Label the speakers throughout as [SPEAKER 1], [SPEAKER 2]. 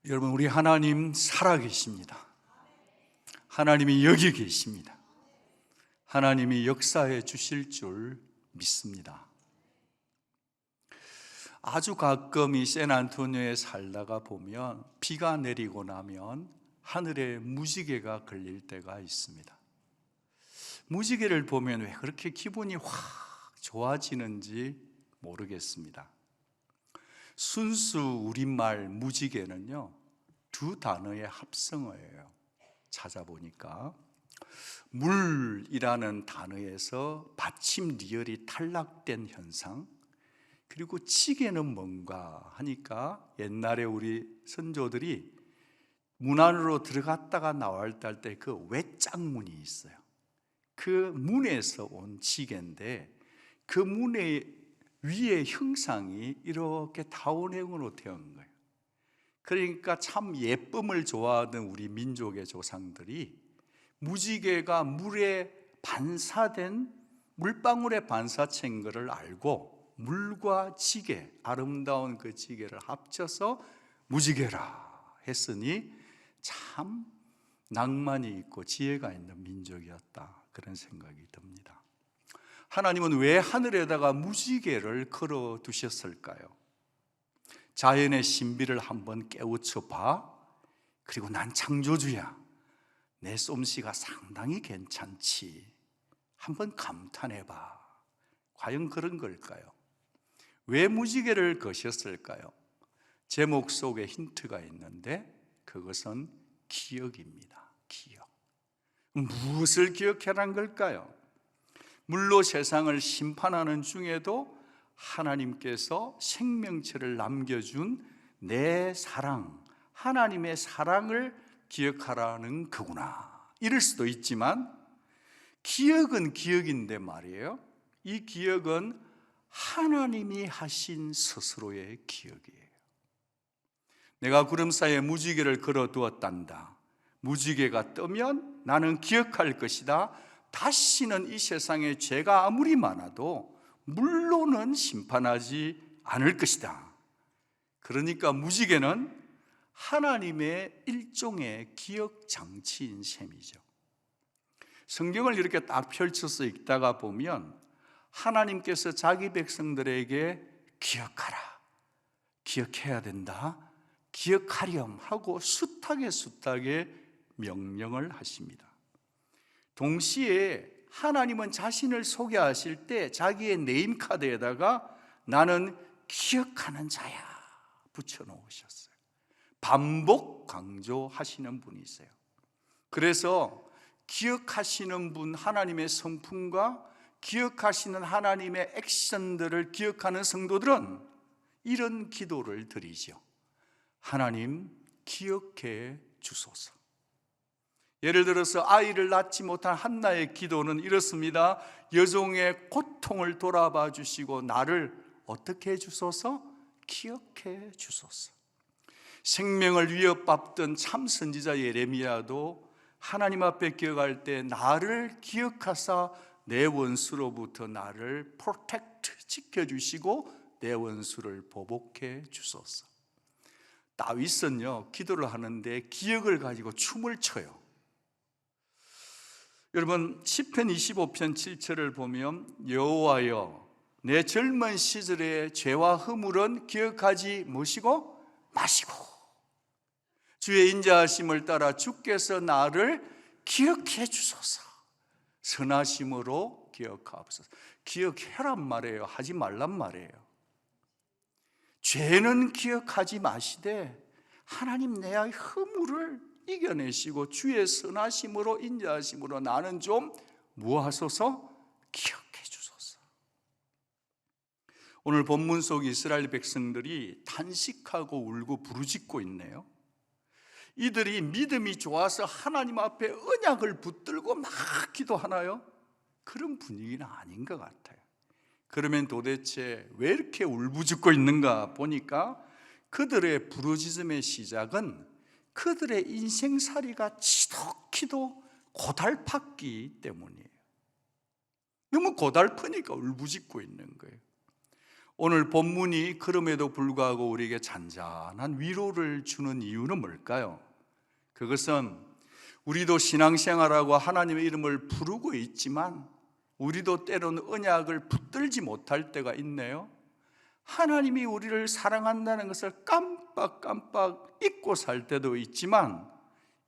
[SPEAKER 1] 여러분, 우리 하나님 살아계십니다. 하나님이 여기 계십니다. 하나님이 역사해 주실 줄 믿습니다. 아주 가끔 이 샌안토니오에 살다가 보면 비가 내리고 나면 하늘에 무지개가 걸릴 때가 있습니다. 무지개를 보면 왜 그렇게 기분이 확 좋아지는지 모르겠습니다. 순수 우리말 무지개는요, 두 단어의 합성어예요. 찾아보니까 물이라는 단어에서 받침 리을이 탈락된 현상, 그리고 지게는 뭔가 하니까 옛날에 우리 선조들이 문 안으로 들어갔다가 나올 때 그 외짝문이 있어요. 그 문에서 온 지게인데 그 문의 위에 형상이 이렇게 타원형으로 되어 거예요. 그러니까 참 예쁨을 좋아하던 우리 민족의 조상들이 무지개가 물에 반사된 물방울의 반사체인 것을 알고 물과 지게, 아름다운 그 지게를 합쳐서 무지개라 했으니 참 낭만이 있고 지혜가 있는 민족이었다, 그런 생각이 듭니다. 하나님은 왜 하늘에다가 무지개를 걸어 두셨을까요? 자연의 신비를 한번 깨우쳐 봐. 그리고 난 창조주야, 내 솜씨가 상당히 괜찮지, 한번 감탄해 봐. 과연 그런 걸까요? 왜 무지개를 거셨을까요? 제목 속에 힌트가 있는데 그것은 기억입니다. 기억. 무엇을 기억해란 걸까요? 물로 세상을 심판하는 중에도 하나님께서 생명체를 남겨준 내 사랑, 하나님의 사랑을 기억하라는 거구나, 이럴 수도 있지만 기억은 기억인데 말이에요, 이 기억은 하나님이 하신 스스로의 기억이에요. 내가 구름 사이에 무지개를 걸어두었단다. 무지개가 뜨면 나는 기억할 것이다. 다시는 이 세상에 죄가 아무리 많아도 물로는 심판하지 않을 것이다. 그러니까 무지개는 하나님의 일종의 기억 장치인 셈이죠. 성경을 이렇게 딱 펼쳐서 읽다가 보면 하나님께서 자기 백성들에게 기억하라, 기억해야 된다, 기억하렴 하고 숱하게 명령을 하십니다. 동시에 하나님은 자신을 소개하실 때 자기의 네임카드에다가 나는 기억하는 자야 붙여놓으셨어요. 반복 강조하시는 분이세요. 그래서 기억하시는 분, 하나님의 성품과 기억하시는 하나님의 액션들을 기억하는 성도들은 이런 기도를 드리죠. 하나님, 기억해 주소서. 예를 들어서 아이를 낳지 못한 한나의 기도는 이렇습니다. 여종의 고통을 돌아봐 주시고 나를 어떻게 해 주소서? 기억해 주소서. 생명을 위협받던 참 선지자 예레미야도 하나님 앞에 기억할 때 나를 기억하사 내 원수로부터 나를 프로텍트 지켜주시고 내 원수를 보복해 주소서. 다윗은요, 기도를 하는데 기억을 가지고 춤을 춰요. 여러분, 시편 25편 7절을 보면 여호와여, 내 젊은 시절의 죄와 허물은 기억하지 마시고 주의 인자하심을 따라 주께서 나를 기억해 주소서. 선하심으로 기억하옵소서. 기억해란 말이에요, 하지 말란 말이에요. 죄는 기억하지 마시되 하나님 내의 허물을 이겨내시고 주의 선하심으로 인자하심으로 나는 좀 무하소서, 기억해 주소서. 오늘 본문 속 이스라엘 백성들이 탄식하고 울고 부르짖고 있네요. 이들이 믿음이 좋아서 하나님 앞에 언약을 붙들고 막 기도하나요? 그런 분위기는 아닌 것 같아요. 그러면 도대체 왜 이렇게 울부짖고 있는가 보니까 그들의 부르짖음의 시작은 그들의 인생살이가 지독히도 고달팠기 때문이에요. 너무 고달프니까 울부짖고 있는 거예요. 오늘 본문이 그럼에도 불구하고 우리에게 잔잔한 위로를 주는 이유는 뭘까요? 그것은 우리도 신앙생활하고 하나님의 이름을 부르고 있지만 우리도 때로는 언약을 붙들지 못할 때가 있네요. 하나님이 우리를 사랑한다는 것을 깜빡 잊고 살 때도 있지만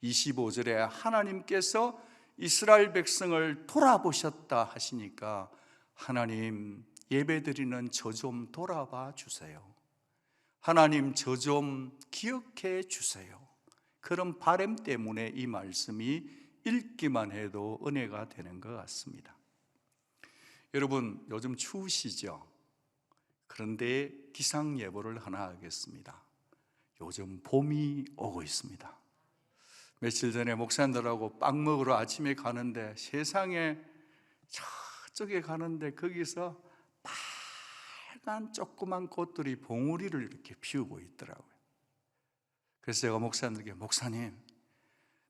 [SPEAKER 1] 25절에 하나님께서 이스라엘 백성을 돌아보셨다 하시니까 하나님, 예배드리는 저 좀 돌아봐 주세요. 하나님, 저 좀 기억해 주세요. 그런 바람 때문에 이 말씀이 읽기만 해도 은혜가 되는 것 같습니다. 여러분, 요즘 추우시죠? 그런데 기상 예보를 하나 하겠습니다. 요즘 봄이 오고 있습니다. 며칠 전에 목사님들하고 빵 먹으러 아침에 가는데 세상에 저쪽에 가는데 거기서 빨간 조그만 꽃들이 봉우리를 이렇게 피우고 있더라고요. 그래서 제가 목사님들에게, 목사님,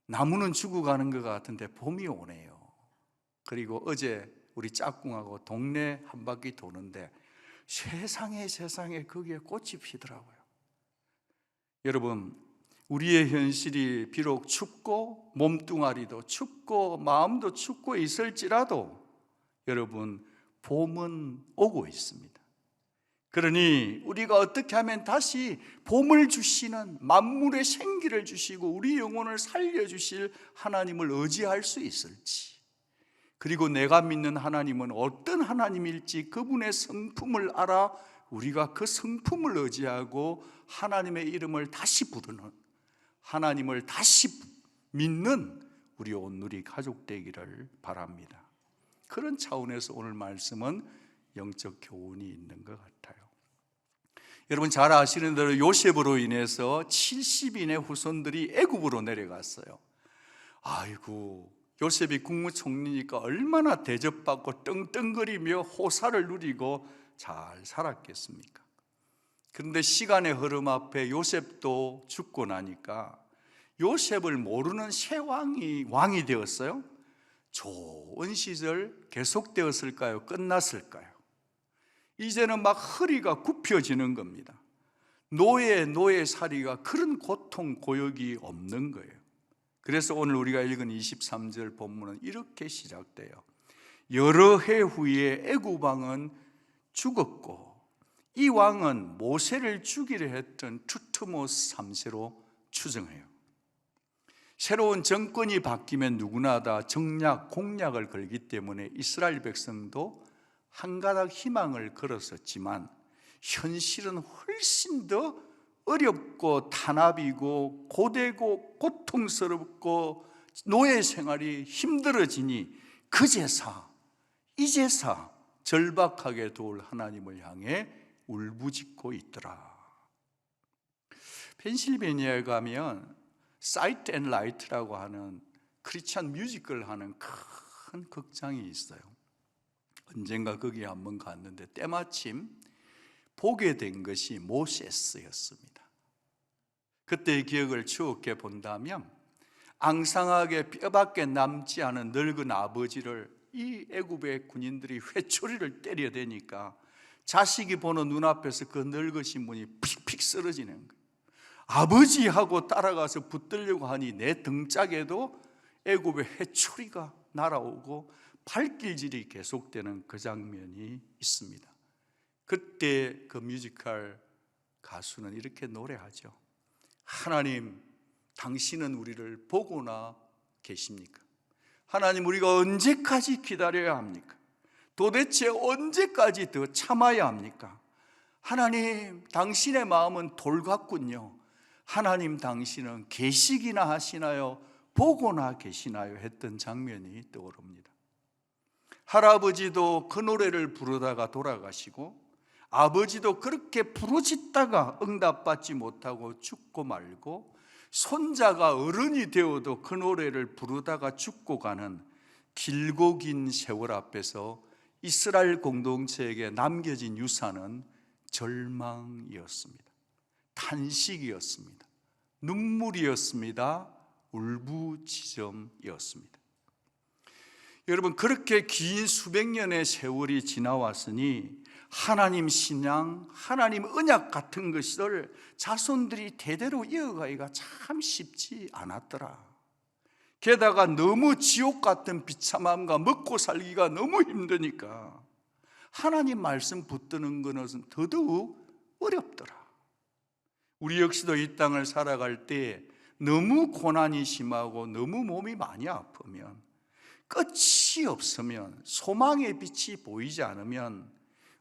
[SPEAKER 1] 나무는 죽어가는 것 같은데 봄이 오네요. 그리고 어제 우리 짝꿍하고 동네 한 바퀴 도는데 세상에 거기에 꽃이 피더라고요. 여러분, 우리의 현실이 비록 춥고 몸뚱아리도 춥고 마음도 춥고 있을지라도 여러분, 봄은 오고 있습니다. 그러니 우리가 어떻게 하면 다시 봄을 주시는, 만물의 생기를 주시고 우리 영혼을 살려주실 하나님을 의지할 수 있을지, 그리고 내가 믿는 하나님은 어떤 하나님일지 그분의 성품을 알아 우리가 그 성품을 의지하고 하나님의 이름을 다시 부르는, 하나님을 다시 믿는 우리 온누리 가족 되기를 바랍니다. 그런 차원에서 오늘 말씀은 영적 교훈이 있는 것 같아요. 여러분 잘 아시는 대로 요셉으로 인해서 70인의 후손들이 애굽으로 내려갔어요. 아이고, 요셉이 국무총리니까 얼마나 대접받고 떵떵거리며 호사를 누리고 잘 살았겠습니까? 그런데 시간의 흐름 앞에 요셉도 죽고 나니까 요셉을 모르는 새 왕이 되었어요. 좋은 시절 계속되었을까요? 끝났을까요? 이제는 막 허리가 굽혀지는 겁니다. 노예살이가 그런 고통, 고역이 없는 거예요. 그래서 오늘 우리가 읽은 23절 본문은 이렇게 시작돼요. 여러 해 후에 애굽 왕은 죽었고 이 왕은 모세를 죽이려 했던 투트모스 3세로 추정해요. 새로운 정권이 바뀌면 누구나 다 정략, 공략을 걸기 때문에 이스라엘 백성도 한 가닥 희망을 걸었었지만 현실은 훨씬 더 어렵고 탄압이고 고되고 고통스럽고 노예 생활이 힘들어지니 그제사 이제사 절박하게 도울 하나님을 향해 울부짖고 있더라. 펜실베니아에 가면 사이트 앤 라이트라고 하는 크리스찬 뮤지컬 하는 큰 극장이 있어요. 언젠가 거기에 한번 갔는데 때마침 보게 된 것이 모세스였습니다. 그때의 기억을 추억해 본다면 앙상하게 뼈밖에 남지 않은 늙은 아버지를 이 애굽의 군인들이 회초리를 때려대니까 자식이 보는 눈앞에서 그 늙으신 분이 픽픽 쓰러지는 거예요. 아버지하고 따라가서 붙들려고 하니 내 등짝에도 애굽의 회초리가 날아오고 발길질이 계속되는 그 장면이 있습니다. 그때 그 뮤지컬 가수는 이렇게 노래하죠. 하나님, 당신은 우리를 보고나 계십니까? 하나님, 우리가 언제까지 기다려야 합니까? 도대체 언제까지 더 참아야 합니까? 하나님, 당신의 마음은 돌 같군요. 하나님, 당신은 계시기나 하시나요? 보고나 계시나요? 했던 장면이 떠오릅니다. 할아버지도 그 노래를 부르다가 돌아가시고 아버지도 그렇게 부르짖다가 응답받지 못하고 죽고 말고 손자가 어른이 되어도 그 노래를 부르다가 죽고 가는 길고 긴 세월 앞에서 이스라엘 공동체에게 남겨진 유산은 절망이었습니다. 탄식이었습니다. 눈물이었습니다. 울부짖음이었습니다. 여러분, 그렇게 긴 수백 년의 세월이 지나왔으니 하나님 신앙, 하나님 언약 같은 것을 자손들이 대대로 이어가기가 참 쉽지 않았더라. 게다가 너무 지옥 같은 비참함과 먹고 살기가 너무 힘드니까 하나님 말씀 붙드는 것은 더더욱 어렵더라. 우리 역시도 이 땅을 살아갈 때 너무 고난이 심하고 너무 몸이 많이 아프면, 끝이 없으면, 소망의 빛이 보이지 않으면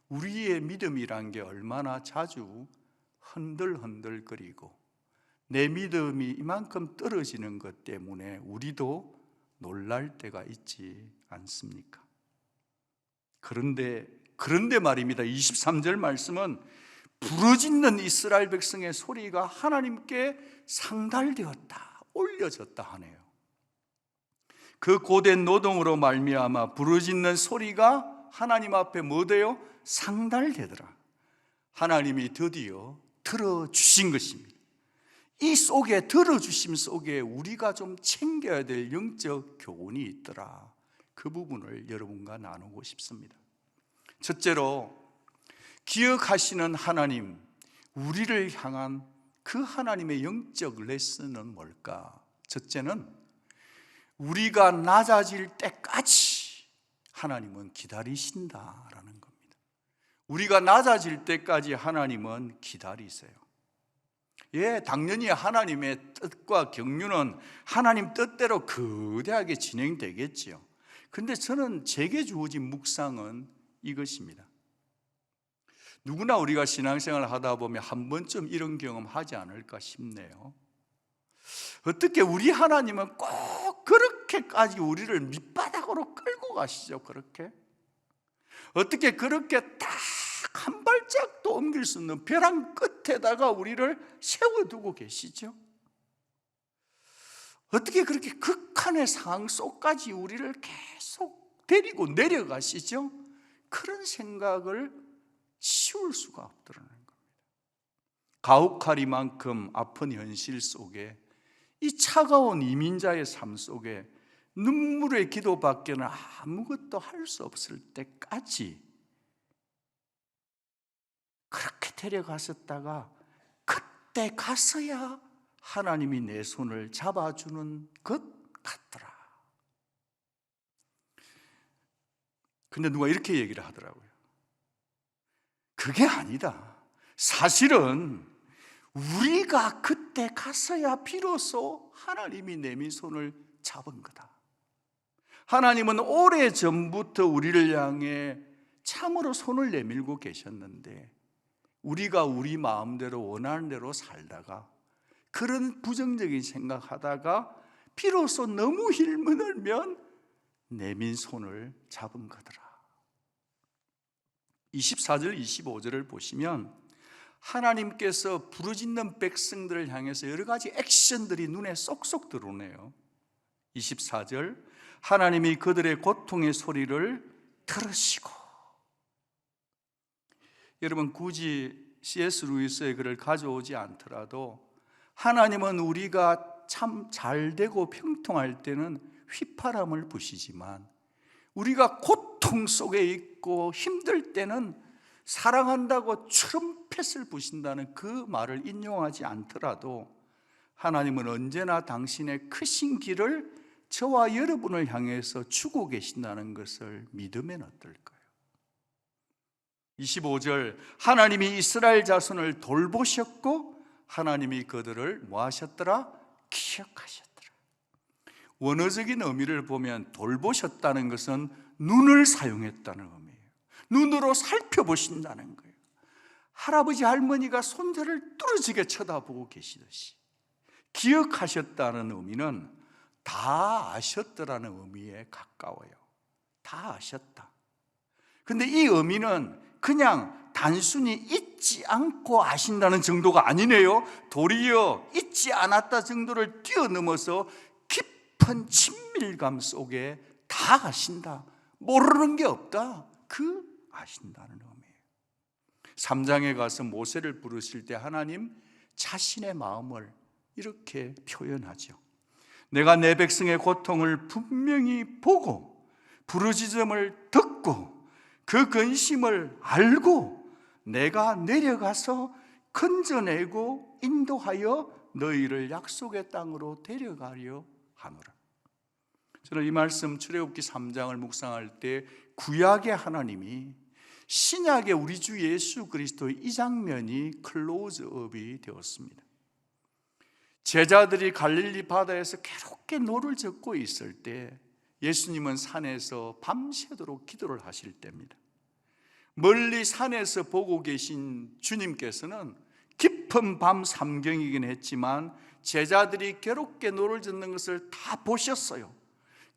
[SPEAKER 1] 우리의 믿음이란 게 얼마나 자주 흔들흔들거리고 내 믿음이 이만큼 떨어지는 것 때문에 우리도 놀랄 때가 있지 않습니까? 그런데 말입니다. 23절 말씀은 부르짖는 이스라엘 백성의 소리가 하나님께 상달되었다, 올려졌다 하네요. 그 고된 노동으로 말미암아 부르짖는 소리가 하나님 앞에 뭐 돼요? 상달되더라. 하나님이 드디어 들어주신 것입니다. 이 속에, 들어주심 속에 우리가 좀 챙겨야 될 영적 교훈이 있더라. 그 부분을 여러분과 나누고 싶습니다. 첫째로, 기억하시는 하나님, 우리를 향한 그 하나님의 영적 레슨은 뭘까? 첫째는 우리가 낮아질 때까지 하나님은 기다리신다라는 겁니다. 우리가 낮아질 때까지 하나님은 기다리세요. 예, 당연히 하나님의 뜻과 경륜은 하나님 뜻대로 거대하게 진행되겠지요. 근데 저는 제게 주어진 묵상은 이것입니다. 누구나 우리가 신앙생활을 하다 보면 한 번쯤 이런 경험 하지 않을까 싶네요. 어떻게 우리 하나님은 꼭 그렇게까지 우리를 밑바닥으로 끌고 가시죠? 그렇게? 어떻게 그렇게 딱 한 발짝도 옮길 수 없는 벼랑 끝에다가 우리를 세워두고 계시죠? 어떻게 그렇게 극한의 상황 속까지 우리를 계속 데리고 내려가시죠? 그런 생각을 치울 수가 없더라는 겁니다. 가혹하리만큼 아픈 현실 속에, 이 차가운 이민자의 삶 속에 눈물의 기도밖에는 아무것도 할 수 없을 때까지 그렇게 데려가셨다가 그때 가서야 하나님이 내 손을 잡아주는 것 같더라. 근데 누가 이렇게 얘기를 하더라고요. 그게 아니다. 사실은 우리가 그때 가서야 비로소 하나님이 내민 손을 잡은 거다. 하나님은 오래전부터 우리를 향해 참으로 손을 내밀고 계셨는데 우리가 우리 마음대로 원하는 대로 살다가 그런 부정적인 생각하다가 비로소 너무 힘을면 내민 손을 잡은 거더라. 24절 25절을 보시면 하나님께서 부르짖는 백성들을 향해서 여러 가지 액션들이 눈에 쏙쏙 들어오네요. 24절, 하나님이 그들의 고통의 소리를 들으시고. 여러분, 굳이 C.S. 루이스의 글을 가져오지 않더라도 하나님은 우리가 참 잘되고 평통할 때는 휘파람을 부시지만 우리가 고통 속에 있고 힘들 때는 사랑한다고 트럼펫을 부신다는 그 말을 인용하지 않더라도 하나님은 언제나 당신의 크신 길을 저와 여러분을 향해서 주고 계신다는 것을 믿으면 어떨까요? 25절, 하나님이 이스라엘 자손을 돌보셨고 하나님이 그들을 뭐 하셨더라? 기억하셨더라. 원어적인 의미를 보면 돌보셨다는 것은 눈을 사용했다는 의미예요. 눈으로 살펴보신다는 거예요. 할아버지 할머니가 손자를 뚫어지게 쳐다보고 계시듯이 기억하셨다는 의미는 다 아셨더라는 의미에 가까워요. 다 아셨다. 근데 이 의미는 그냥 단순히 잊지 않고 아신다는 정도가 아니네요. 도리어 잊지 않았다 정도를 뛰어넘어서 깊은 친밀감 속에 다 아신다. 모르는 게 없다. 그 아신다는 의미예요. 3장에 가서 모세를 부르실 때 하나님 자신의 마음을 이렇게 표현하죠. 내가 내 백성의 고통을 분명히 보고 부르짖음을 듣고 그 근심을 알고 내가 내려가서 건져내고 인도하여 너희를 약속의 땅으로 데려가려 하노라. 저는 이 말씀 출애굽기 3장을 묵상할 때 구약의 하나님이 신약의 우리 주 예수 그리스도의 이 장면이 클로즈업이 되었습니다. 제자들이 갈릴리 바다에서 괴롭게 노를 젓고 있을 때 예수님은 산에서 밤새도록 기도를 하실 때입니다. 멀리 산에서 보고 계신 주님께서는 깊은 밤 삼경이긴 했지만 제자들이 괴롭게 노를 젓는 것을 다 보셨어요.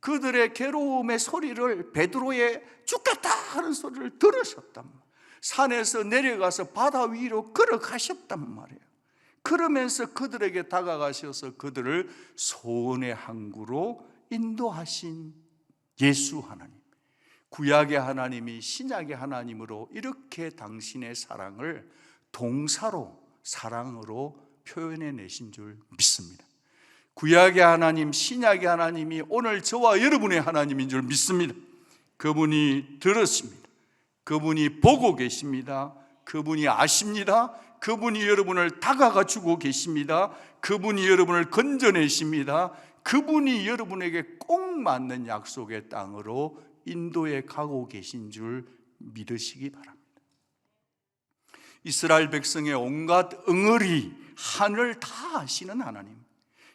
[SPEAKER 1] 그들의 괴로움의 소리를, 베드로의 죽겠다 하는 소리를 들으셨단 말이에요. 산에서 내려가서 바다 위로 걸어가셨단 말이에요. 그러면서 그들에게 다가가셔서 그들을 소원의 항구로 인도하신 예수 하나님, 구약의 하나님이 신약의 하나님으로 이렇게 당신의 사랑을 동사로, 사랑으로 표현해 내신 줄 믿습니다. 구약의 하나님, 신약의 하나님이 오늘 저와 여러분의 하나님인 줄 믿습니다. 그분이 들으십니다. 그분이 보고 계십니다. 그분이 아십니다. 그분이 여러분을 다가가 주고 계십니다. 그분이 여러분을 건져내십니다. 그분이 여러분에게 꼭 맞는 약속의 땅으로 인도에 가고 계신 줄 믿으시기 바랍니다. 이스라엘 백성의 온갖 응어리, 한을 다 아시는 하나님,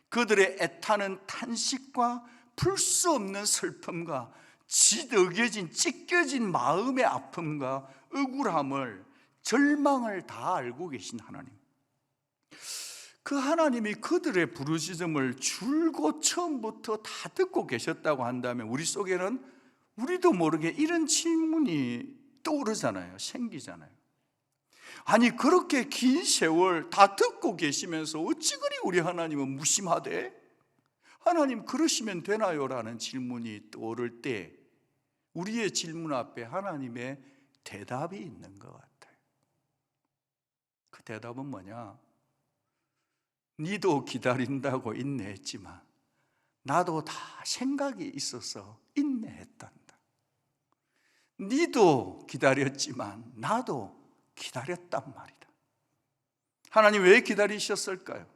[SPEAKER 1] 그들의 애타는 탄식과 풀 수 없는 슬픔과 지덕여진, 찢겨진 마음의 아픔과 억울함을, 절망을 다 알고 계신 하나님, 그 하나님이 그들의 부르짖음을 줄곧 처음부터 다 듣고 계셨다고 한다면 우리 속에는 우리도 모르게 이런 질문이 떠오르잖아요. 생기잖아요. 아니, 그렇게 긴 세월 다 듣고 계시면서 어찌 그리 우리 하나님은 무심하대? 하나님 그러시면 되나요? 라는 질문이 떠오를 때 우리의 질문 앞에 하나님의 대답이 있는 것 같아요. 그 대답은 뭐냐? 니도 기다린다고 인내했지만 나도 다 생각이 있어서 인내했단다. 니도 기다렸지만 나도 기다렸단 말이다. 하나님 왜 기다리셨을까요?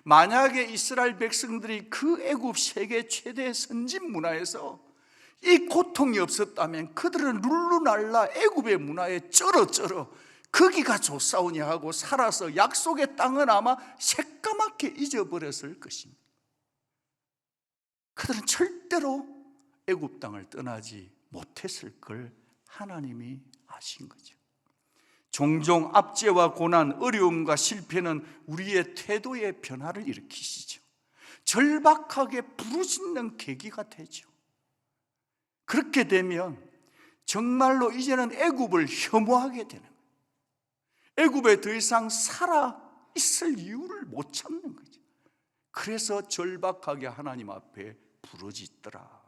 [SPEAKER 1] 만약에 이스라엘 백성들이 그 애굽 세계 최대 선진 문화에서 이 고통이 없었다면 그들은 룰루랄라 애굽의 문화에 쩔어 거기가 좋사오냐 하고 살아서 약속의 땅은 아마 새까맣게 잊어버렸을 것입니다. 그들은 절대로 애굽 땅을 떠나지 못했을 걸 하나님이 아신 거죠. 종종 압제와 고난, 어려움과 실패는 우리의 태도의 변화를 일으키시죠. 절박하게 부르짖는 계기가 되죠. 그렇게 되면 정말로 이제는 애굽을 혐오하게 되는 거예요. 애굽에 더 이상 살아 있을 이유를 못 찾는 거죠. 그래서 절박하게 하나님 앞에 부르짖더라.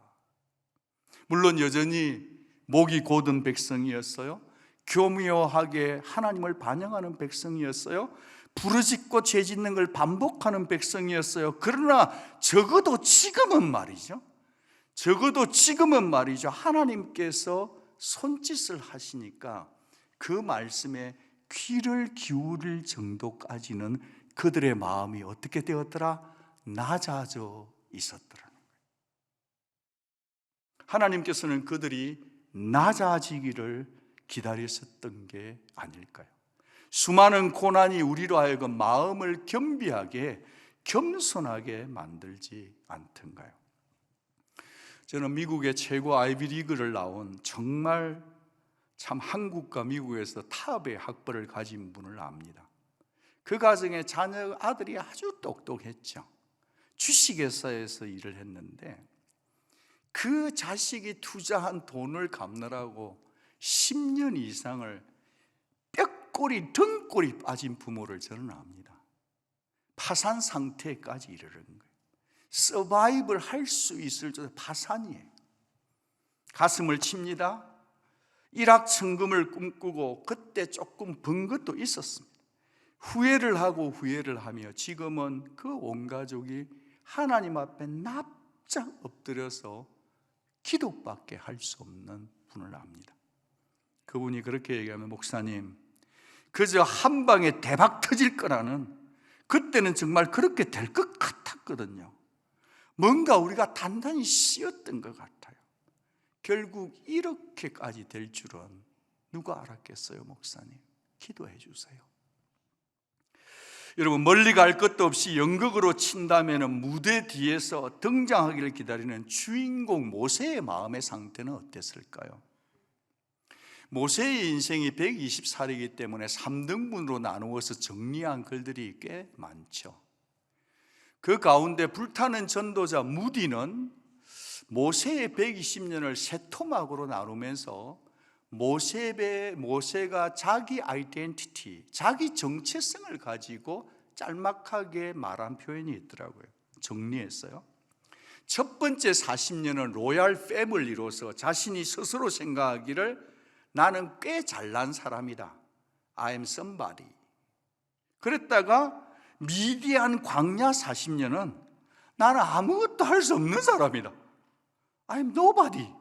[SPEAKER 1] 물론 여전히 목이 곧은 백성이었어요. 교묘하게 하나님을 반영하는 백성이었어요. 부르짖고 죄짓는 걸 반복하는 백성이었어요. 그러나 적어도 지금은 말이죠, 하나님께서 손짓을 하시니까 그 말씀에 귀를 기울일 정도까지는 그들의 마음이 어떻게 되었더라? 낮아져 있었더라는 거예요. 하나님께서는 그들이 낮아지기를 기다렸었던 게 아닐까요? 수많은 고난이 우리로 하여금 마음을 겸비하게, 겸손하게 만들지 않던가요? 저는 미국의 최고 아이비리그를 나온 정말 참 한국과 미국에서 탑의 학벌을 가진 분을 압니다. 그 가정의 자녀 아들이 아주 똑똑했죠. 주식회사에서 일을 했는데 그 자식이 투자한 돈을 갚느라고 10년 이상을 뼈꼬리, 등골이 빠진 부모를 저는 압니다. 파산 상태까지 이르는 거예요. 서바이벌 할 수 있을 정도 파산이에요. 가슴을 칩니다. 일확천금을 꿈꾸고 그때 조금 번 것도 있었습니다. 후회를 하며 지금은 그 온 가족이 하나님 앞에 납작 엎드려서 기도밖에 할 수 없는 분을 압니다. 그분이 그렇게 얘기하면, 목사님, 그저 한 방에 대박 터질 거라는, 그때는 정말 그렇게 될 것 같았거든요. 뭔가 우리가 단단히 씌었던 것 같아요. 결국 이렇게까지 될 줄은 누가 알았겠어요, 목사님? 기도해 주세요. 여러분, 멀리 갈 것도 없이 연극으로 친다면 무대 뒤에서 등장하기를 기다리는 주인공 모세의 마음의 상태는 어땠을까요? 모세의 인생이 120살이기 때문에 3등분으로 나누어서 정리한 글들이 꽤 많죠. 그 가운데 불타는 전도자 무디는 모세의 120년을 세 토막으로 나누면서 모세가 자기 아이덴티티, 자기 정체성을 가지고 짤막하게 말한 표현이 있더라고요. 정리했어요. 첫 번째 40년은 로얄 패밀리로서 자신이 스스로 생각하기를 나는 꽤 잘난 사람이다. I am somebody. 그랬다가 미디안 광야 40년은 나는 아무것도 할 수 없는 사람이다. I am nobody.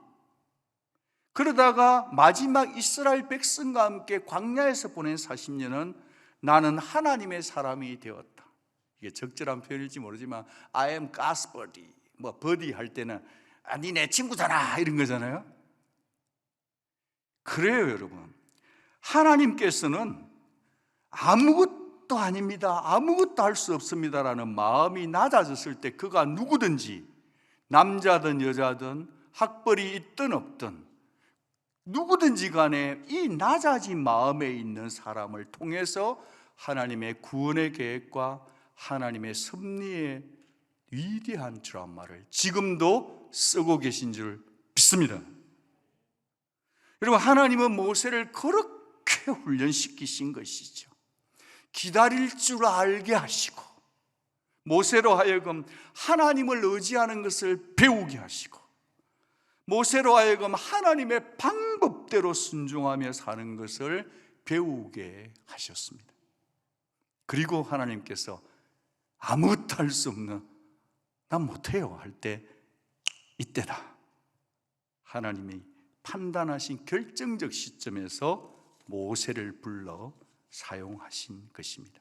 [SPEAKER 1] 그러다가 마지막 이스라엘 백성과 함께 광야에서 보낸 40년은 나는 하나님의 사람이 되었다. 이게 적절한 표현일지 모르지만 I am God's buddy. 뭐 buddy 할 때는 니 내 친구잖아 이런 거잖아요. 그래요, 여러분. 하나님께서는 아무것도 아닙니다, 아무것도 할 수 없습니다라는 마음이 낮아졌을 때 그가 누구든지, 남자든 여자든 학벌이 있든 없든 누구든지 간에 이 낮아진 마음에 있는 사람을 통해서 하나님의 구원의 계획과 하나님의 섭리의 위대한 드라마를 지금도 쓰고 계신 줄 믿습니다. 여러분, 하나님은 모세를 그렇게 훈련시키신 것이죠. 기다릴 줄 알게 하시고, 모세로 하여금 하나님을 의지하는 것을 배우게 하시고, 모세로 하여금 하나님의 방법대로 순종하며 사는 것을 배우게 하셨습니다. 그리고 하나님께서 아무것도 할 수 없는, 난 못해요 할 때, 이때다, 하나님이 판단하신 결정적 시점에서 모세를 불러 사용하신 것입니다.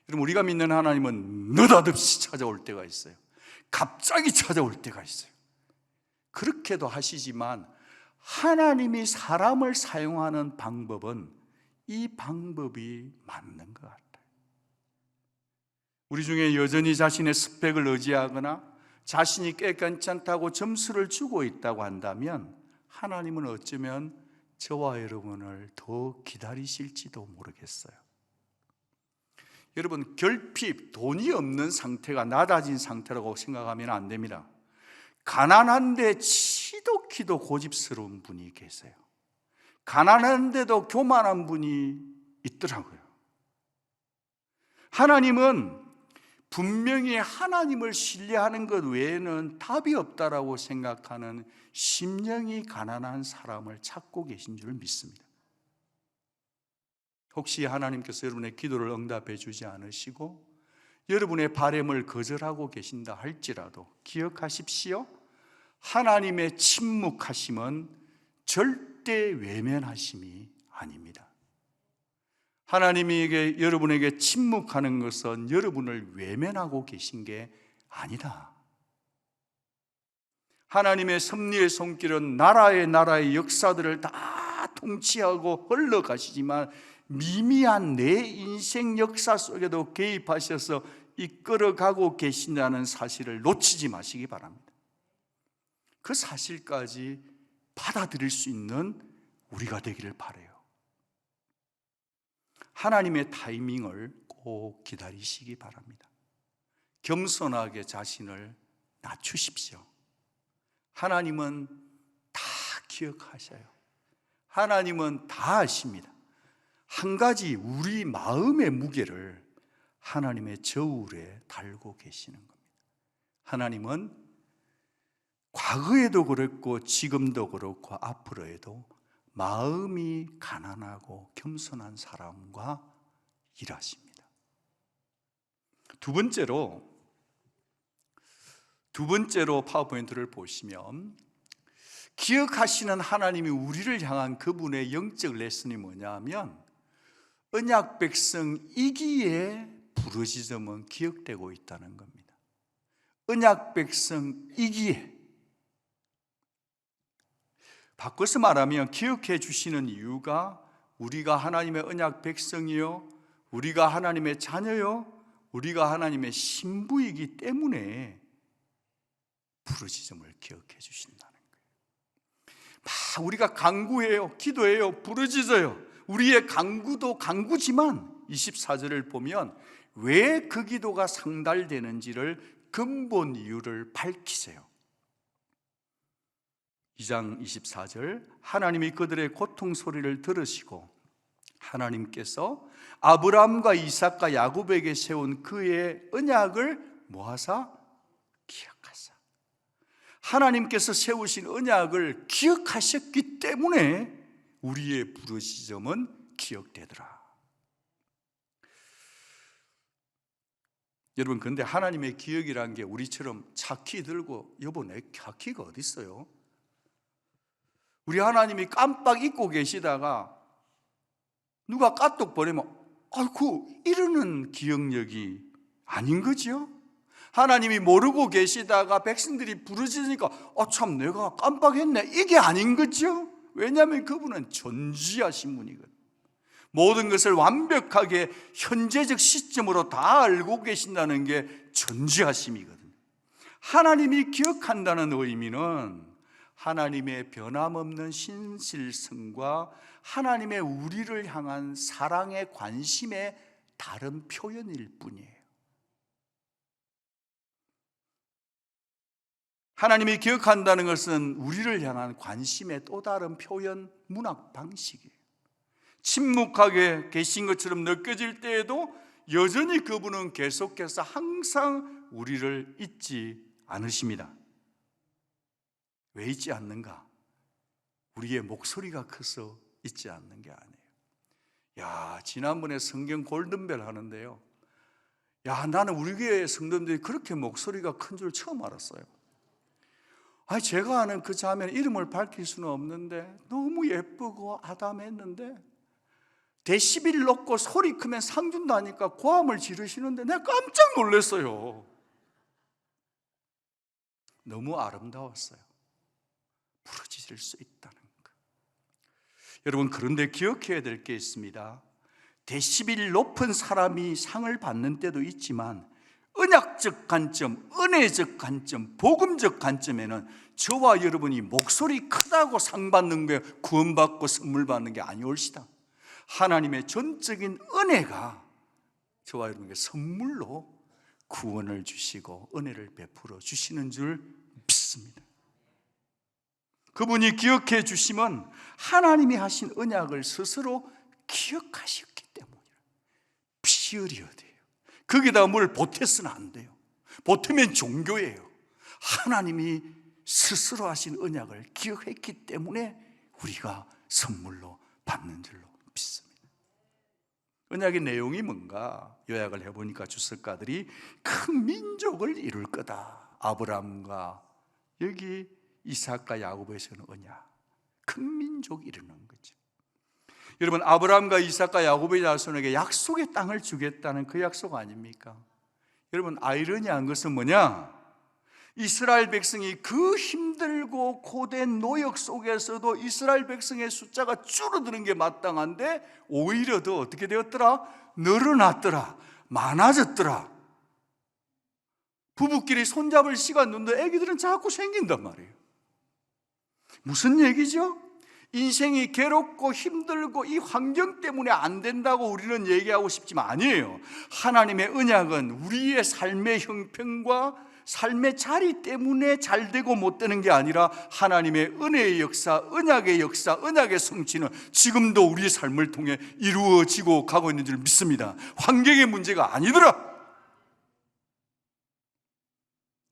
[SPEAKER 1] 여러분, 우리가 믿는 하나님은 느닷없이 찾아올 때가 있어요. 갑자기 찾아올 때가 있어요. 그렇게도 하시지만 하나님이 사람을 사용하는 방법은 이 방법이 맞는 것 같아요. 우리 중에 여전히 자신의 스펙을 의지하거나 자신이 꽤 괜찮다고 점수를 주고 있다고 한다면 하나님은 어쩌면 저와 여러분을 더 기다리실지도 모르겠어요. 여러분, 결핍, 돈이 없는 상태가 낮아진 상태라고 생각하면 안 됩니다. 가난한데 치도키도 고집스러운 분이 계세요. 가난한데도 교만한 분이 있더라고요. 하나님은 분명히 하나님을 신뢰하는 것 외에는 답이 없다라고 생각하는 심령이 가난한 사람을 찾고 계신 줄 믿습니다. 혹시 하나님께서 여러분의 기도를 응답해 주지 않으시고 여러분의 바람을 거절하고 계신다 할지라도 기억하십시오. 하나님의 침묵하심은 절대 외면하심이 아닙니다. 하나님이 여러분에게 침묵하는 것은 여러분을 외면하고 계신 게 아니다. 하나님의 섭리의 손길은 나라의 역사들을 다 통치하고 흘러가시지만 미미한 내 인생 역사 속에도 개입하셔서 이끌어가고 계신다는 사실을 놓치지 마시기 바랍니다. 그 사실까지 받아들일 수 있는 우리가 되기를 바라요. 하나님의 타이밍을 꼭 기다리시기 바랍니다. 겸손하게 자신을 낮추십시오. 하나님은 다 기억하셔요. 하나님은 다 아십니다. 한 가지, 우리 마음의 무게를 하나님의 저울에 달고 계시는 겁니다. 하나님은 과거에도 그랬고 지금도 그렇고 앞으로에도 마음이 가난하고 겸손한 사람과 일하십니다. 두 번째로 파워포인트를 보시면 기억하시는 하나님이 우리를 향한 그분의 영적 레슨이 뭐냐면 언약 백성이기에 부르짖음은 기억되고 있다는 겁니다. 언약 백성이기에. 바꿔서 말하면 기억해 주시는 이유가 우리가 하나님의 언약 백성이요, 우리가 하나님의 자녀요, 우리가 하나님의 신부이기 때문에 부르짖음을 기억해 주신다는 거예요. 우리가 간구해요, 기도해요, 부르짖어요. 우리의 간구도 간구지만 24절을 보면 왜 그 기도가 상달되는지를 근본 이유를 밝히세요. 2장 24절, 하나님이 그들의 고통 소리를 들으시고 하나님께서 아브라함과 이삭과 야곱에게 세운 그의 언약을 뭐하사? 기억하사. 하나님께서 세우신 언약을 기억하셨기 때문에 우리의 부르짖음은 기억되더라. 여러분, 근데 하나님의 기억이란 게 우리처럼 차키 들고 여보 내 차키가 어디 있어요? 우리 하나님이 깜빡 잊고 계시다가 누가 까똑 보내면 아이고 이러는 기억력이 아닌 거죠. 하나님이 모르고 계시다가 백성들이 부르짖으니까 참 내가 깜빡했네, 이게 아닌 거죠. 왜냐하면 그분은 전지하신 분이거든요. 모든 것을 완벽하게 현재적 시점으로 다 알고 계신다는 게 전지하심이거든요. 하나님이 기억한다는 의미는 하나님의 변함없는 신실성과 하나님의 우리를 향한 사랑의 관심의 다른 표현일 뿐이에요. 하나님이 기억한다는 것은 우리를 향한 관심의 또 다른 표현 문학 방식이에요. 침묵하게 계신 것처럼 느껴질 때에도 여전히 그분은 계속해서 항상 우리를 잊지 않으십니다. 왜 잊지 않는가? 우리의 목소리가 커서 잊지 않는 게 아니에요. 지난번에 성경 골든벨 하는데요, 나는 우리 교회 성도님들이 그렇게 목소리가 큰 줄 처음 알았어요. 제가 아는 그 자매는 이름을 밝힐 수는 없는데 너무 예쁘고 아담했는데 데시벨 높고 소리 크면 상 준다니까 고함을 지르시는데 내가 깜짝 놀랐어요. 너무 아름다웠어요. 부르짖을 수 있다는 것. 여러분, 그런데 기억해야 될 게 있습니다. 데시벨 높은 사람이 상을 받는 때도 있지만 언약적 관점, 은혜적 관점, 복음적 관점에는 저와 여러분이 목소리 크다고 상 받는 게 구원받고 선물 받는 게 아니올시다. 하나님의 전적인 은혜가 저와 여러분에게 선물로 구원을 주시고 은혜를 베풀어 주시는 줄 믿습니다. 그분이 기억해 주시면 하나님이 하신 언약을 스스로 기억하셨기 때문이에요. 피 흘려야 돼요. 거기다가 뭘 보태서는 안 돼요. 보태면 종교예요. 하나님이 스스로 하신 언약을 기억했기 때문에 우리가 선물로 받는 줄로 믿습니다. 언약의 내용이 뭔가 요약을 해보니까 주석가들이 큰 민족을 이룰 거다. 아브라함과 여기 이삭과 야곱에서는 언약, 큰 민족 이루는 거죠. 여러분, 아브라함과 이삭과 야곱의 자손에게 약속의 땅을 주겠다는 그 약속 아닙니까? 여러분, 아이러니한 것은 뭐냐? 이스라엘 백성이 그 힘들고 고된 노역 속에서도 이스라엘 백성의 숫자가 줄어드는 게 마땅한데 오히려 더 어떻게 되었더라? 늘어났더라, 많아졌더라. 부부끼리 손잡을 시간 눈도 애기들은 자꾸 생긴단 말이에요. 무슨 얘기죠? 인생이 괴롭고 힘들고 이 환경 때문에 안 된다고 우리는 얘기하고 싶지만 아니에요. 하나님의 언약은 우리의 삶의 형편과 삶의 자리 때문에 잘 되고 못 되는 게 아니라 하나님의 은혜의 역사, 언약의 역사, 언약의 성취는 지금도 우리의 삶을 통해 이루어지고 가고 있는 줄 믿습니다. 환경의 문제가 아니더라.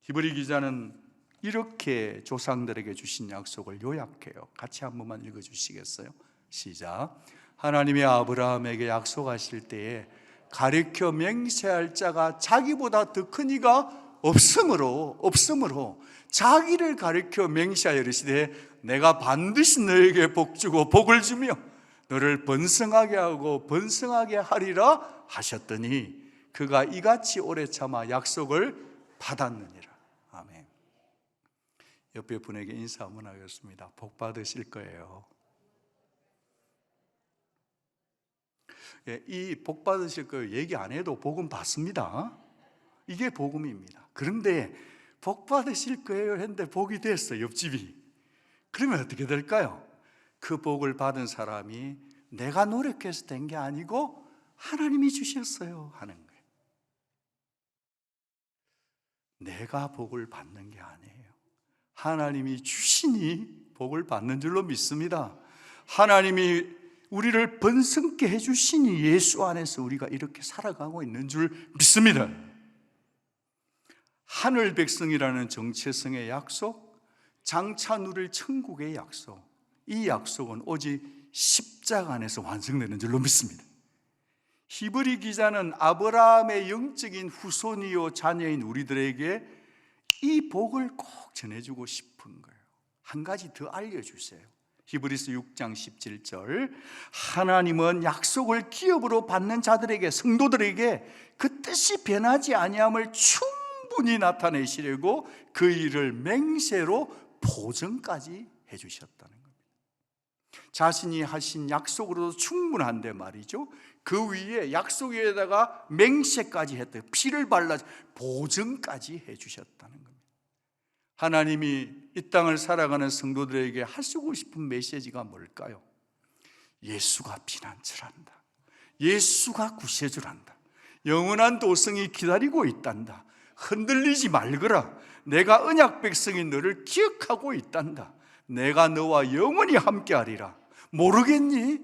[SPEAKER 1] 히브리 기자는 이렇게 조상들에게 주신 약속을 요약해요. 같이 한 번만 읽어주시겠어요? 시작. 하나님이 아브라함에게 약속하실 때에 가르쳐 맹세할 자가 자기보다 더 큰 이가 없으므로 자기를 가리켜 맹세하여 이르시되 내가 반드시 너에게 복 주고 복을 주며 너를 번성하게 하고 번성하게 하리라 하셨더니 그가 이같이 오래 참아 약속을 받았느니라. 아멘. 옆에 분에게 인사 한번 하겠습니다. 복 받으실 거예요. 이 복 받으실 거예요 얘기 안 해도 복은 받습니다. 이게 복음입니다. 그런데 복 받으실 거예요 했는데 복이 됐어, 옆집이. 그러면 어떻게 될까요? 그 복을 받은 사람이 내가 노력해서 된 게 아니고 하나님이 주셨어요 하는 거예요. 내가 복을 받는 게 아니에요. 하나님이 주시니 복을 받는 줄로 믿습니다. 하나님이 우리를 번성케 해주시니 예수 안에서 우리가 이렇게 살아가고 있는 줄 믿습니다. 하늘 백성이라는 정체성의 약속, 장차 누릴 천국의 약속, 이 약속은 오직 십자가 안에서 완성되는 줄로 믿습니다. 히브리 기자는 아브라함의 영적인 후손이요 자녀인 우리들에게 이 복을 꼭 전해주고 싶은 거예요. 한 가지 더 알려주세요. 히브리서 6장 17절 하나님은 약속을 기업으로 받는 자들에게, 성도들에게 그 뜻이 변하지 아니함을 충분히 나타내시려고 그 일을 맹세로 보증까지 해주셨다는 겁니다. 자신이 하신 약속으로도 충분한데 말이죠, 그 위에 약속 위에다가 맹세까지 했대요. 피를 발라 보증까지 해주셨다는 겁니다. 하나님이 이 땅을 살아가는 성도들에게 하시고 싶은 메시지가 뭘까요? 예수가 피난처란다. 예수가 구세주란다. 영원한 도성이 기다리고 있단다. 흔들리지 말거라. 내가 언약 백성인 너를 기억하고 있단다. 내가 너와 영원히 함께하리라. 모르겠니?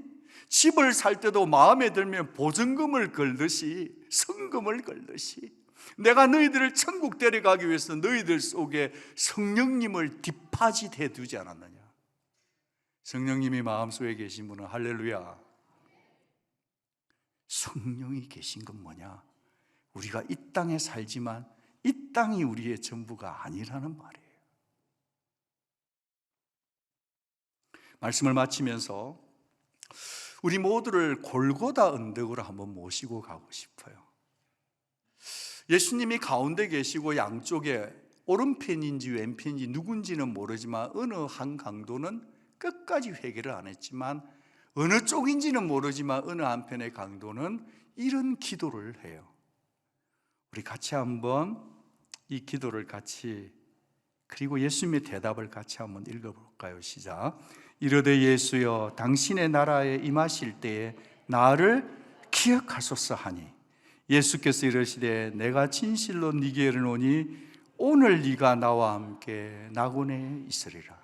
[SPEAKER 1] 집을 살 때도 마음에 들면 보증금을 걸듯이, 성금을 걸듯이 내가 너희들을 천국 데려가기 위해서 너희들 속에 성령님을 디파짓해 두지 않았느냐. 성령님이 마음속에 계신 분은 할렐루야. 성령이 계신 건 뭐냐? 우리가 이 땅에 살지만 이 땅이 우리의 전부가 아니라는 말이에요. 말씀을 마치면서 우리 모두를 골고다 언덕으로 한번 모시고 가고 싶어요. 예수님이 가운데 계시고 양쪽에 오른편인지 왼편인지 누군지는 모르지만 어느 한 강도는 끝까지 회개를 안 했지만 어느 쪽인지는 모르지만 어느 한편의 강도는 이런 기도를 해요. 우리 같이 한번 이 기도를 같이, 그리고 예수님의 대답을 같이 한번 읽어볼까요? 시작. 이르되 예수여 당신의 나라에 임하실 때에 나를 기억하소서 하니 예수께서 이르시되 내가 진실로 네게 이르노니 오늘 네가 나와 함께 낙원에 있으리라.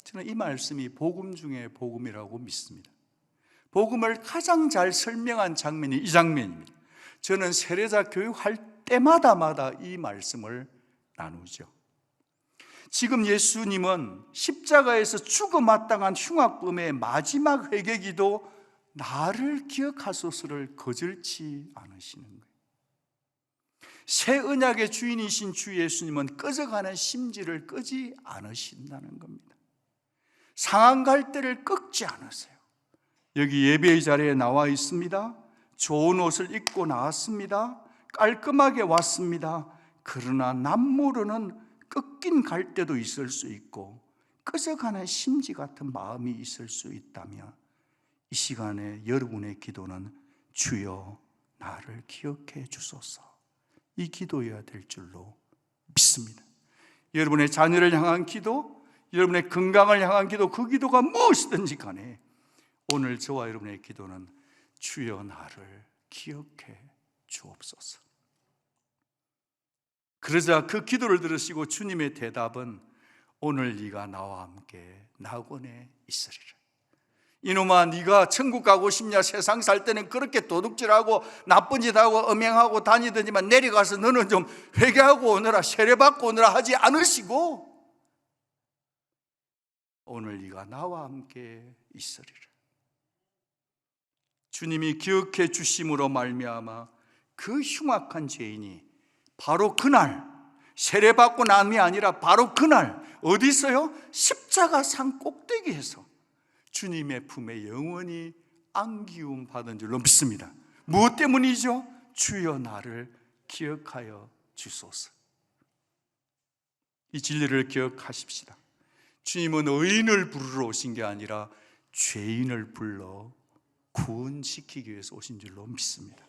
[SPEAKER 1] 저는 이 말씀이 복음 중에 복음이라고 믿습니다. 복음을 가장 잘 설명한 장면이 이 장면입니다. 저는 세례자 교육할 때마다 이 말씀을 나누죠. 지금 예수님은 십자가에서 죽어마땅한 흉악범의 마지막 회개기도 나를 기억하소서를 거절치 않으시는 거예요. 새 언약의 주인이신 주 예수님은 꺼져가는 심지를 끄지 않으신다는 겁니다. 상한 갈대를 꺾지 않으세요. 여기 예배의 자리에 나와 있습니다. 좋은 옷을 입고 나왔습니다. 깔끔하게 왔습니다. 그러나 남모르는 꺾인 갈대도 있을 수 있고 꺼져가는 심지 같은 마음이 있을 수 있다면 이 시간에 여러분의 기도는 주여 나를 기억해 주소서, 이 기도여야 될 줄로 믿습니다. 여러분의 자녀를 향한 기도, 여러분의 건강을 향한 기도, 그 기도가 무엇이든지 간에 오늘 저와 여러분의 기도는 주여 나를 기억해 주옵소서. 그러자 그 기도를 들으시고 주님의 대답은 오늘 네가 나와 함께 낙원에 있으리라. 이놈아, 네가 천국 가고 싶냐? 세상 살 때는 그렇게 도둑질하고 나쁜 짓하고 음행하고 다니더니만 내려가서 너는 좀 회개하고 오너라, 세례받고 오너라 하지 않으시고 오늘 네가 나와 함께 있으리라. 주님이 기억해 주심으로 말미암아 그 흉악한 죄인이 바로 그날 세례받고 남이 아니라 바로 그날 어디 있어요? 십자가 산 꼭대기에서 주님의 품에 영원히 안기움 받은 줄로 믿습니다. 무엇 때문이죠? 주여 나를 기억하여 주소서. 이 진리를 기억하십시다. 주님은 의인을 부르러 오신 게 아니라 죄인을 불러 구원시키기 위해서 오신 줄로 믿습니다.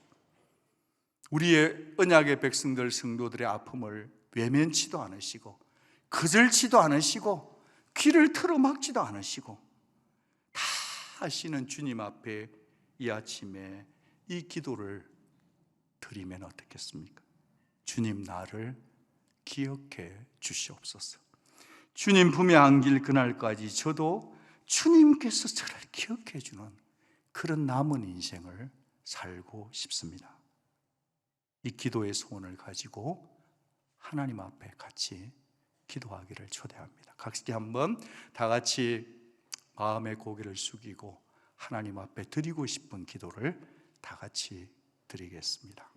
[SPEAKER 1] 우리의 언약의 백성들, 성도들의 아픔을 외면치도 않으시고 거절치도 않으시고 귀를 틀어막지도 않으시고 다 하시는 주님 앞에 이 아침에 이 기도를 드리면 어떻겠습니까? 주님 나를 기억해 주시옵소서. 주님 품에 안길 그날까지 저도 주님께서 저를 기억해 주는 그런 남은 인생을 살고 싶습니다. 이 기도의 소원을 가지고 하나님 앞에 같이 기도하기를 초대합니다. 각기 한번 다 같이 마음의 고개를 숙이고 하나님 앞에 드리고 싶은 기도를 다 같이 드리겠습니다.